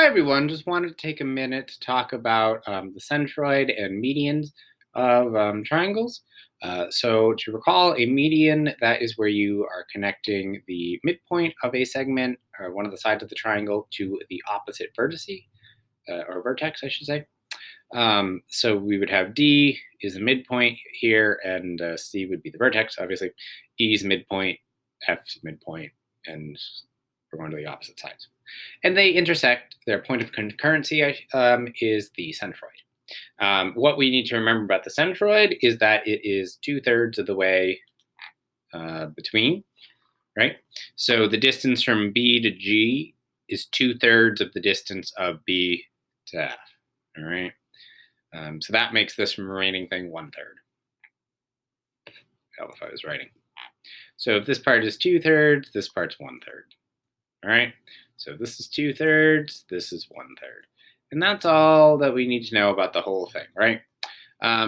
Hi, everyone. Just wanted to take a minute to talk about the centroid and medians of triangles. So to recall, a median, that is where you are connecting the midpoint of a segment, or one of the sides of the triangle, to the opposite vertex, or vertex, I should say. So we would have D is the midpoint here, and C would be the vertex, obviously. E is midpoint, F is midpoint, and we're going to the opposite sides. And they intersect. Their point of concurrency is the centroid. What we need to remember about the centroid is that it is 2/3 of the way between, right? So the distance from B to G is 2/3 of the distance of B to F, all right? So that makes this remaining thing 1/3. Hell, if I was writing. So if this part is 2/3, this part's 1/3. All right. So this is 2/3, this is 1/3. And that's all that we need to know about the whole thing, right?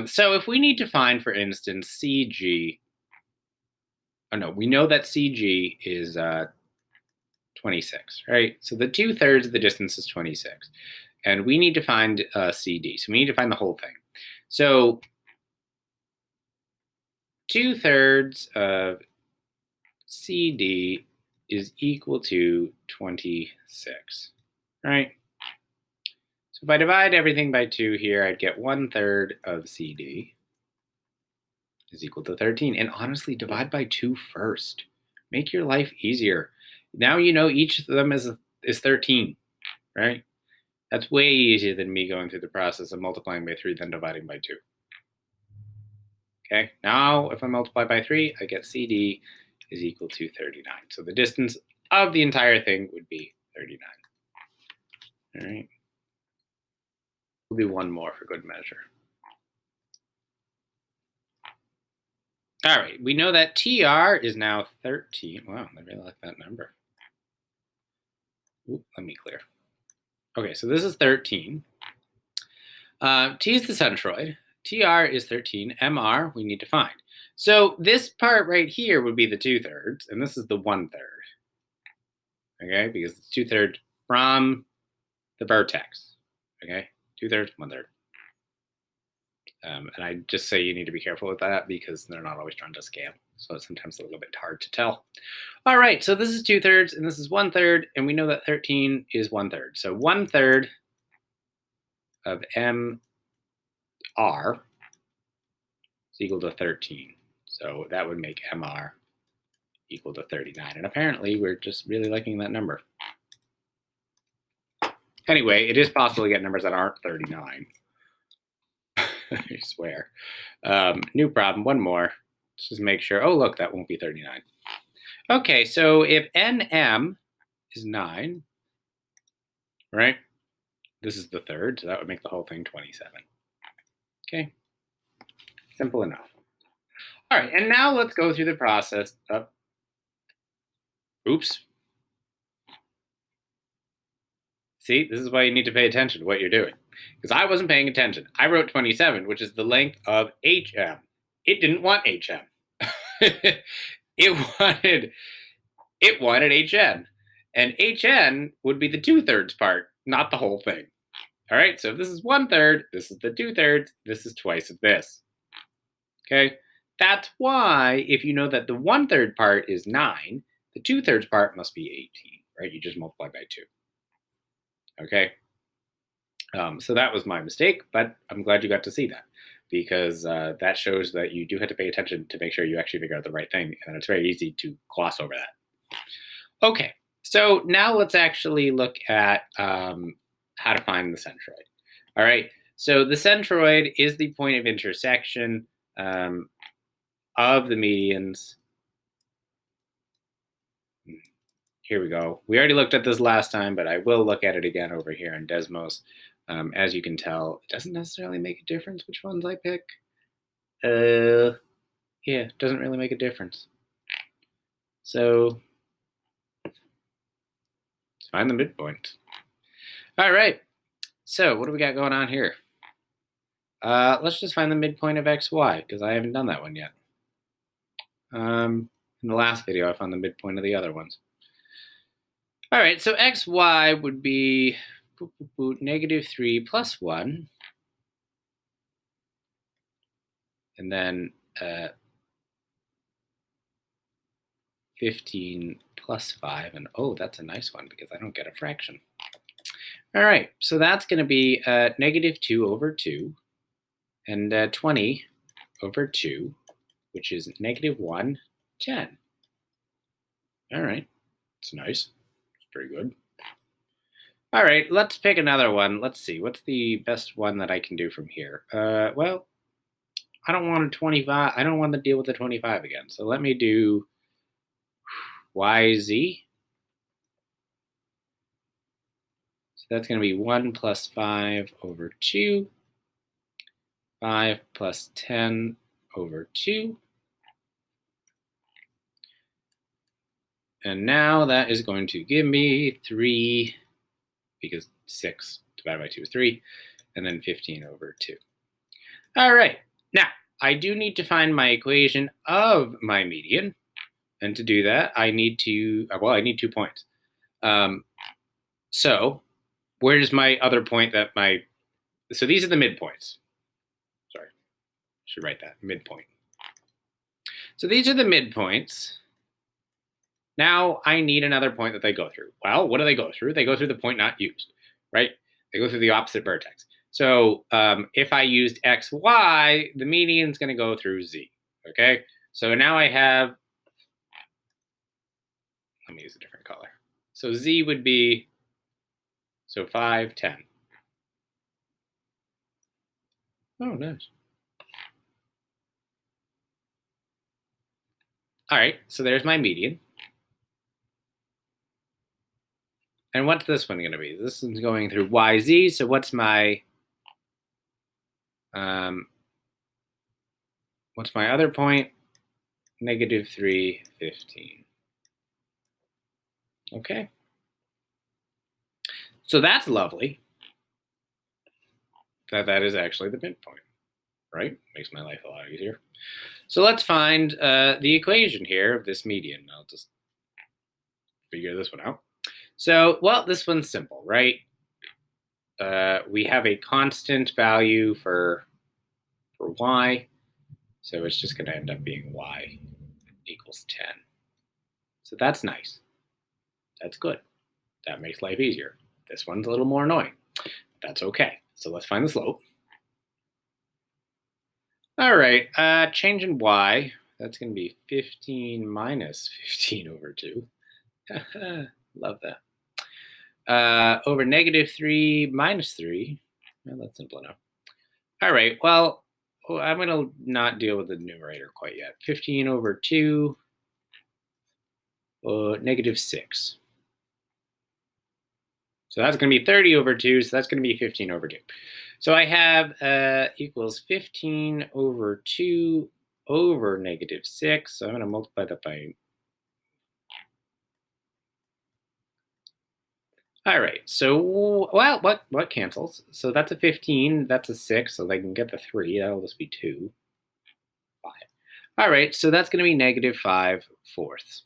So if we need to find, for instance, CG, oh no, we know that CG is 26, right? So the 2/3 of the distance is 26. And we need to find CD. So we need to find the whole thing. So 2/3 of CD is equal to 26, right? So if I divide everything by 2 here, I'd get 1/3 of CD is equal to 13. And honestly, divide by 2 first. Make your life easier. Now you know each of them is 13, right? That's way easier than me going through the process of multiplying by 3 then dividing by 2. Okay, now if I multiply by 3, I get CD is equal to 39. So the distance of the entire thing would be 39. All right. We'll do one more for good measure. All right, we know that TR is now 13. Wow, I really like that number. Ooh, let me clear. Okay, so this is 13. T is the centroid. TR is 13. MR we need to find. So this part right here would be the 2/3, and this is the 1/3. Okay, because it's 2/3 from the vertex. Okay, 2/3, 1/3. And I just say you need to be careful with that because they're not always trying to scale. So it's sometimes a little bit hard to tell. All right, so this is 2/3 and this is 1/3, and we know that 13 is 1/3. So 1/3 of MR is equal to 13. So that would make MR equal to 39. And apparently we're just really liking that number. Anyway, it is possible to get numbers that aren't 39. I swear. New problem, one more. Let's just make sure. Oh, look, that won't be 39. Okay, so if NM is 9, right? This is the third, so that would make the whole thing 27. Okay, simple enough. All right, and now let's go through the process of, oops. See, this is why you need to pay attention to what you're doing. Because I wasn't paying attention. I wrote 27, which is the length of HM. It didn't want HM. it wanted HN. And HN would be the 2/3 part, not the whole thing. All right, so if this is 1/3, this is the 2/3, this is twice of this. Okay, that's why if you know that the 1/3 part is 9, the 2/3 part must be 18, right? You just multiply by 2. Okay, so that was my mistake, but I'm glad you got to see that because that shows that you do have to pay attention to make sure you actually figure out the right thing, and it's very easy to gloss over that. Okay, so now let's actually look at how to find the centroid. All right, so the centroid is the point of intersection of the medians. Here we go. We already looked at this last time, but I will look at it again over here in Desmos. As you can tell, it doesn't necessarily make a difference which ones I pick. Yeah, it doesn't really make a difference. So let's find the midpoint. All right, so what do we got going on here? Let's just find the midpoint of XY because I haven't done that one yet. In the last video, I found the midpoint of the other ones. All right, so XY would be negative 3 plus 1, and then 15 plus 5, and oh, that's a nice one because I don't get a fraction. All right, so that's going to be negative 2 over 2, and 20 over 2, which is negative 1, 10. All right, it's nice. It's pretty good. All right, let's pick another one. Let's see, what's the best one that I can do from here? Well, I don't want a 25. I don't want to deal with the 25 again. So let me do yz. So that's going to be 1 plus 5 over 2, 5 plus 10 over 2. And now that is going to give me 3, because 6 divided by 2 is 3, and then 15 over 2. All right, now I do need to find my equation of my median. And to do that, I need to, well, I need 2 points. So where's my other point that so these are the midpoints. Sorry, I should write that, midpoint. So these are the midpoints. Now I need another point that they go through. Well, what do they go through? They go through the point not used, right? They go through the opposite vertex. So if I used x, y, the median is going to go through z, okay? So now I have, let me use a different color. So z would be, so 5, 10. Oh, nice. All right, so there's my median. And what's this one going to be? This one's going through yz, so what's my other point? Negative 3, 15. Okay. So that's lovely. That is actually the midpoint, right? Makes my life a lot easier. So let's find the equation here of this median. I'll just figure this one out. So, well, this one's simple, right? We have a constant value for y, so it's just going to end up being y equals 10. So that's nice. That's good. That makes life easier. This one's a little more annoying. That's okay. So let's find the slope. All right, change in y, that's going to be 15 minus 15 over 2. Love that. Over negative 3 minus 3. Well, that's simple enough. All right, well, I'm going to not deal with the numerator quite yet. 15 over 2, negative 6. So that's going to be 30 over 2, so that's going to be 15 over 2. So I have equals 15 over 2 over negative 6. So I'm going to multiply that by. All right, so, well, what cancels? So that's a 15, that's a 6, so they can get the 3. That'll just be 2, 5. All right, so that's going to be negative 5 fourths.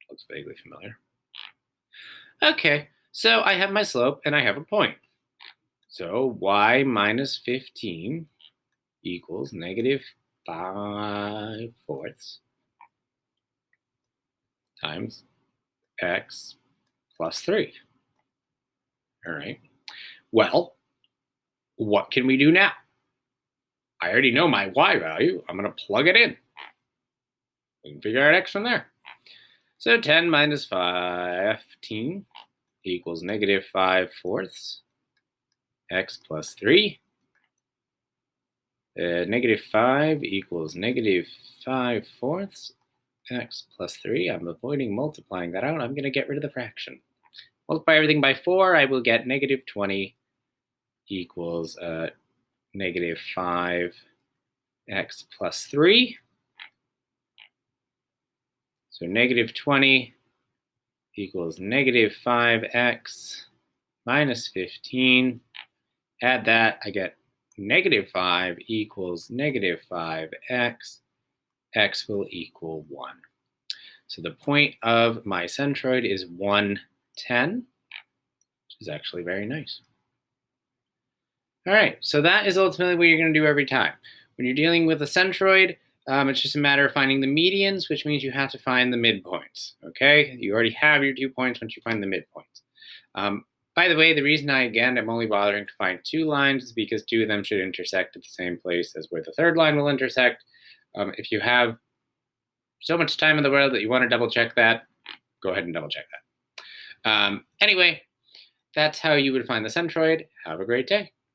Looks vaguely familiar. Okay, so I have my slope and I have a point. So y minus 15 equals negative 5 fourths times x plus 3. All right. Well, what can we do now? I already know my y value. I'm going to plug it in. We can figure out x from there. So 10 minus 15 equals negative 5 fourths x plus 3. Negative 5 equals negative 5 fourths x plus 3. I'm avoiding multiplying that out. I'm going to get rid of the fraction. Multiply everything by 4. I will get negative 20 equals negative 5 x plus 3. So negative 20 equals negative 5x minus 15. Add that, I get negative 5 equals negative 5x. X will equal 1. So the point of my centroid is 110, which is actually very nice. All right, so that is ultimately what you're going to do every time. When you're dealing with a centroid, it's just a matter of finding the medians, which means you have to find the midpoints. Okay, you already have your 2 points once you find the midpoints. By the way, the reason I'm only bothering to find 2 lines is because 2 of them should intersect at the same place as where the third line will intersect. If you have so much time in the world that you want to double check that, go ahead and double check that. Anyway, that's how you would find the centroid. Have a great day.